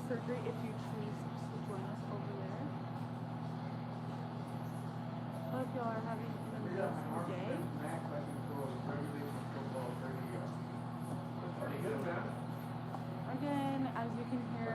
surgery if you choose to join us over there. Hope y'all are having an amazing day. Again, as you can hear,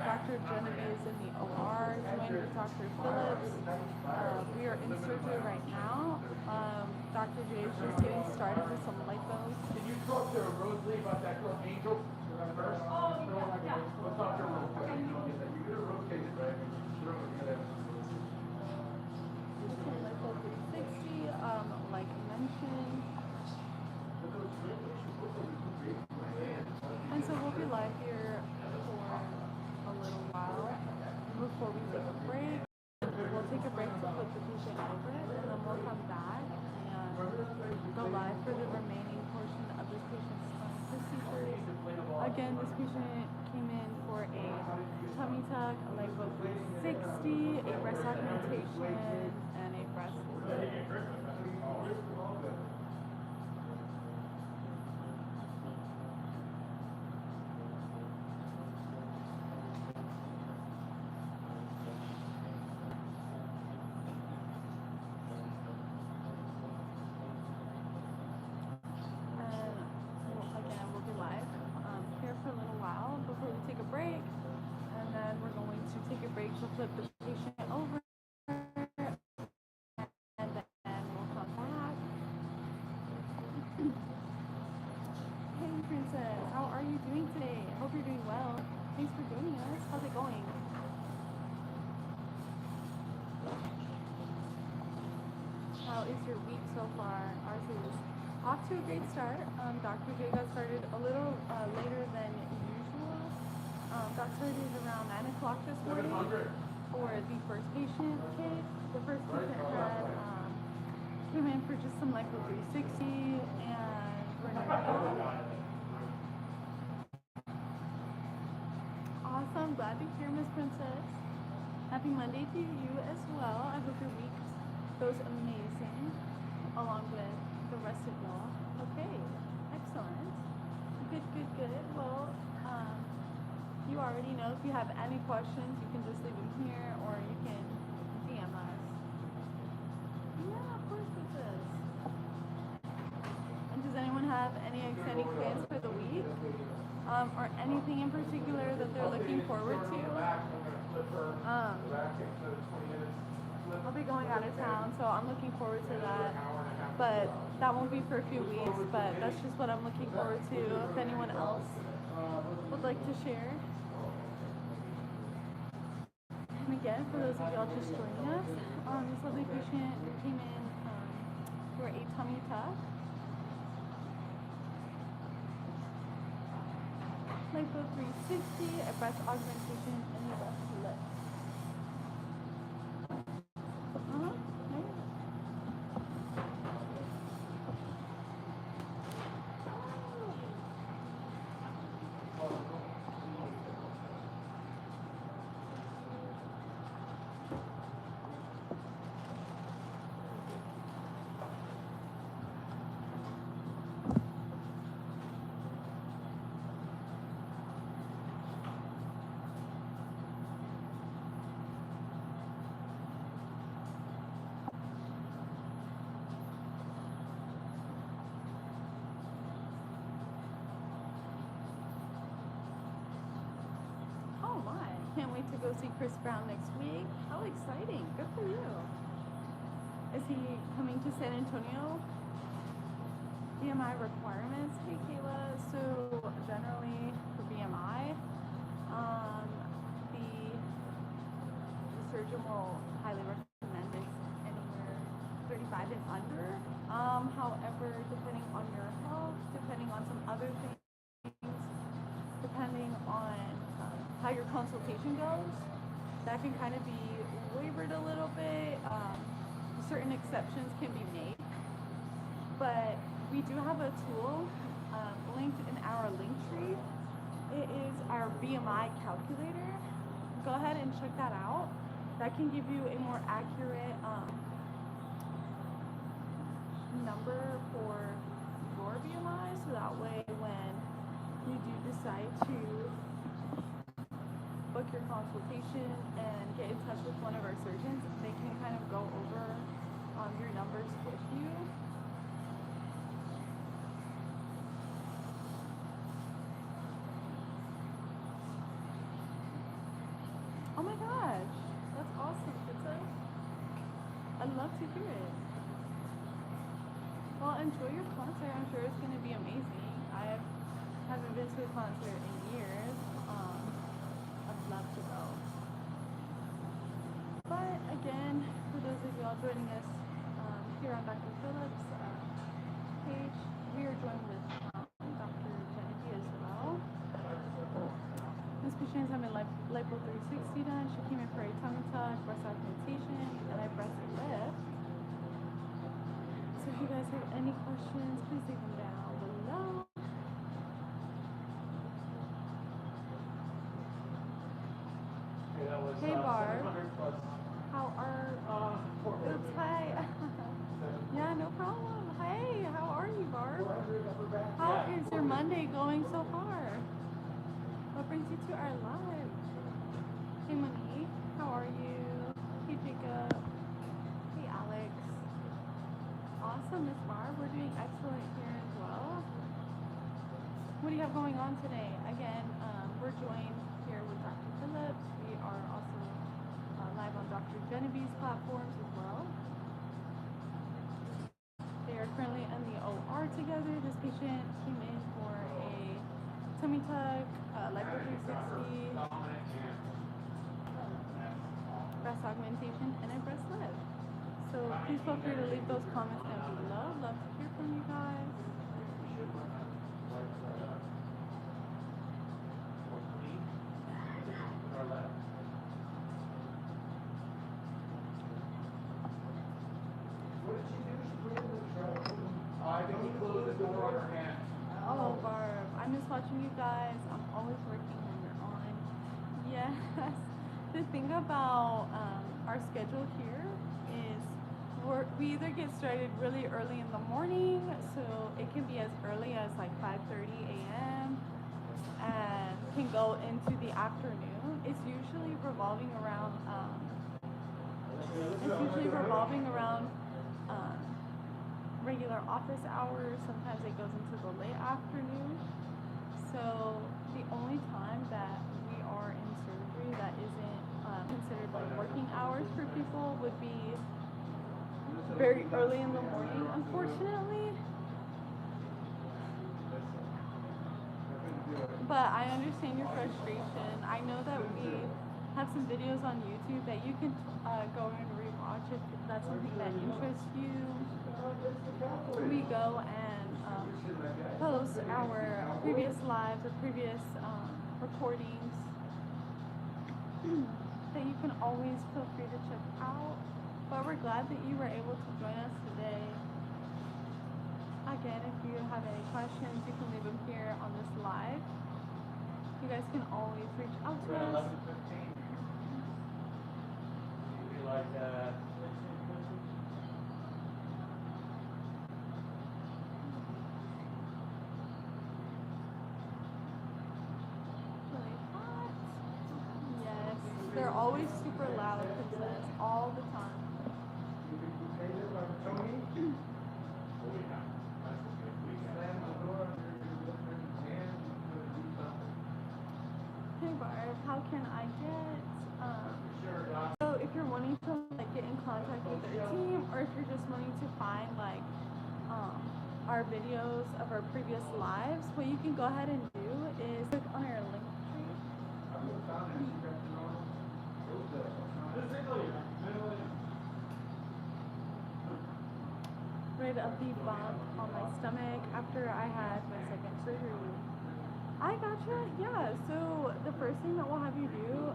Dr. Jeneby is in the OR, joined with Dr. Phillips. We are in surgery right now. Dr. J is just getting started with some lipos. Can you talk to Rosalie about that girl Angel? First? Oh, yeah. Let's talk to her real quick. You get her rotated, right? Lipo 360, like mentioned. And so we'll be live here for a little while before we take a break. We'll take a break to put the patient over it, and then we'll come back and go live for the remaining portion of this patient's procedures. Again, this patient came in for a tummy tuck, a lipo 360, a breast augmentation, and a breast lift. Flip the patient over, and then we'll come back. Hey Princess, how are you doing today? I hope you're doing well. Thanks for joining us. How's it going? How is your week so far? Ours is off to a great start. Dr. J got started a little later than usual. Got started around 9 o'clock this morning for the first patient kit. The first patient had came in for just some lipo 360 and we're gonna go. Awesome, glad to hear, Miss Princess. Happy Monday to you as well. I hope your week goes amazing along with the rest of y'all. Okay, excellent. Good. Well, you already know if you have any questions, you can just leave them here or you can DM us. Yeah, of course it does. And does anyone have any exciting plans for the week? Or anything in particular that they're looking forward to? I'll be going out of town, so I'm looking forward to that. But that won't be for a few weeks, but that's just what I'm looking forward to. If anyone else would like to share. And again, for those of y'all just joining us, this lovely patient came in for a tummy tuck, lipo 360, a breast augmentation, and a breast lift. Can't wait to go see Chris Brown next week. How exciting. Good for you. Is he coming to San Antonio? BMI requirements. Hey Kayla. So generally for BMI, the surgeon will highly recommend this anywhere 35 and under. However, depending on your health, depending on some other things, depending on how your consultation goes, that can kind of be wavered a little bit. Certain exceptions can be made, but we do have a tool linked in our link tree. It is our BMI calculator. Go ahead and check that out. That can give you a more accurate number for your BMI, so that way when you do decide to book your consultation and get in touch with one of our surgeons. They can kind of go over your numbers with you. Oh my gosh, that's awesome, Pizza. I'd love to hear it. Well, enjoy your concert. I'm sure it's going to be amazing. I haven't been to a concert in years. I'd love to go. But again, for those of y'all joining us here on Dr. Phillips' page, we are joined with Dr. Jeneby as well. This patient is having lipo 360 done. She came in for a tongue tuck, breast augmentation, and a breast lift. So if you guys have any questions, please leave them down below. Hey Barb, how are oops, hi. Yeah, no problem. Hey, how are you, Barb? How is your Monday going so far? What brings you to our live? Hey Monique, how are you? Hey Jacob. Hey Alex. Awesome, Miss Barb. We're doing excellent here as well. What do you have going on today? Again, we're joined here with Dr. Phillips. We are also live on Dr. Jeneby's platforms as well. They are currently in the OR together. This patient came in for a tummy tuck, lipo 360, breast augmentation, and a breast lift. So please feel free to leave those comments down below. Love to hear from you guys. I think he closed the door on her hand. Oh, Barb, I miss watching you guys. I'm always working when you're on. Yes. The thing about our schedule here is we either get started really early in the morning, so it can be as early as like 5:30 a.m. and can go into the afternoon. It's usually revolving around regular office hours. Sometimes it goes into the late afternoon. So the only time that we are in surgery that isn't considered like working hours for people would be very early in the morning, unfortunately. But I understand your frustration. I know that we have some videos on YouTube that you can go and rewatch if that's something that interests you. We go and post our previous lives or previous recordings that you can always feel free to check out. But we're glad that you were able to join us today. Again, if you have any questions, you can leave them here on this live. You guys can always reach out to us. Like that. Really hot. Yes, they're always super loud, princess, all the time. Hey Barb, how can I get so if you're wanting to like get in contact with our team, or if you're just wanting to find like our videos of our previous lives, what you can go ahead and do is click on our link tree. Right of the bump on my stomach after I had my second surgery. I gotcha. Yeah, so the first thing that we'll have you do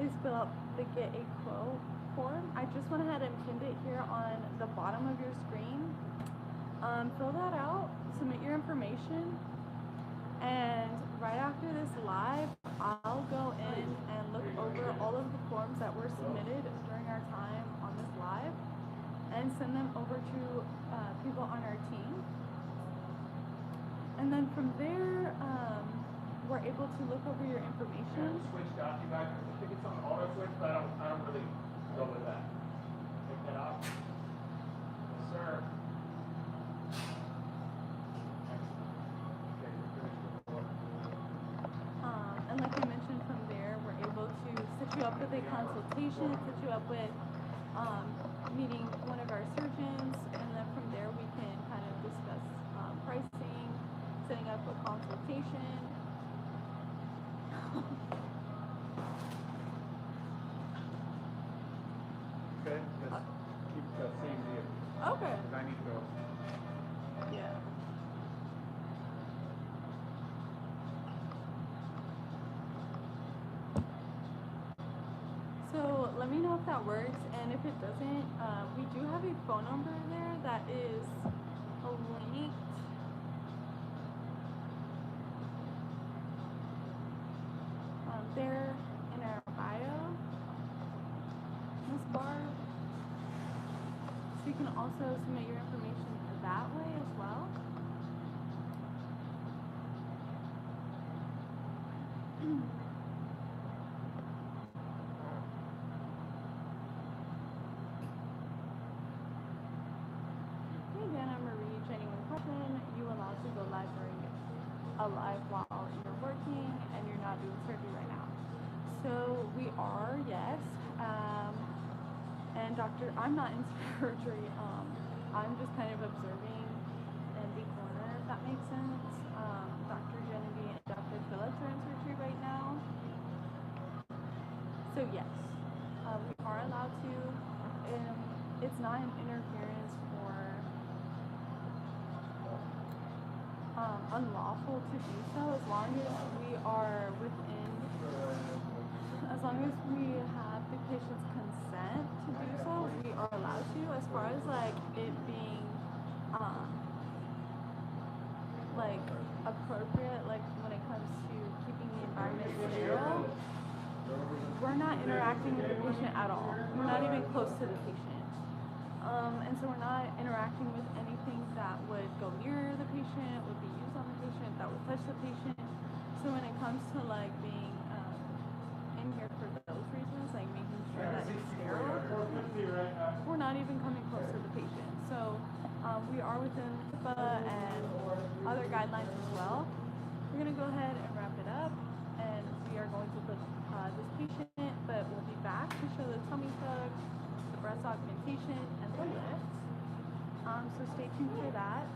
is fill out the get a quote form. I just went ahead and pinned it here on the bottom of your screen. Fill that out, submit your information, and right after this live, I'll go in and look over all of the forms that were submitted during our time on this live and send them over to people on our team. And then from there, we're able to look over your information. Switch to occupied. I think it's on the auto switch, but I don't really go with that. Take that off. Yes, sir. And like I mentioned, from there, we're able to set you up with a consultation, set you up with meeting one of our surgeons, and then from there we can kind of discuss pricing, setting up a consultation. Okay, just keep the same deal. Okay. Because I need to go. Yeah. So let me know if that works, and if it doesn't, we do have a phone number there that is linked. There in our bio, Miss Barb. So you can also submit your information that way as well. Hey Dana Marie, genuine question. You allowed to go live during live while you're working and you're not doing surgery right now? So we are, yes. And doctor, I'm not in surgery. I'm just kind of observing in the corner, if that makes sense. Dr. Jeneby and Dr. Phillips are in surgery right now. So yes, we are allowed to. It's not an interference or unlawful to do so, as long as we are within, as long as we have the patient's consent to do so, we are allowed to. As far as like it being like appropriate, like when it comes to keeping the environment sterile, we're not interacting with the patient at all. We're not even close to the patient. And so we're not interacting with anything that would go near the patient, would be used on the patient, that would touch the patient. So when it comes to like being in here for those reasons, like making sure that it's sterile, we're not even coming close to the patient. So we are within HIPAA and other guidelines as well. We're going to go ahead and wrap it up, and we are going to put this patient, but we'll be back to show the tummy tuck, the breast augmentation, and the lift. So stay tuned for that.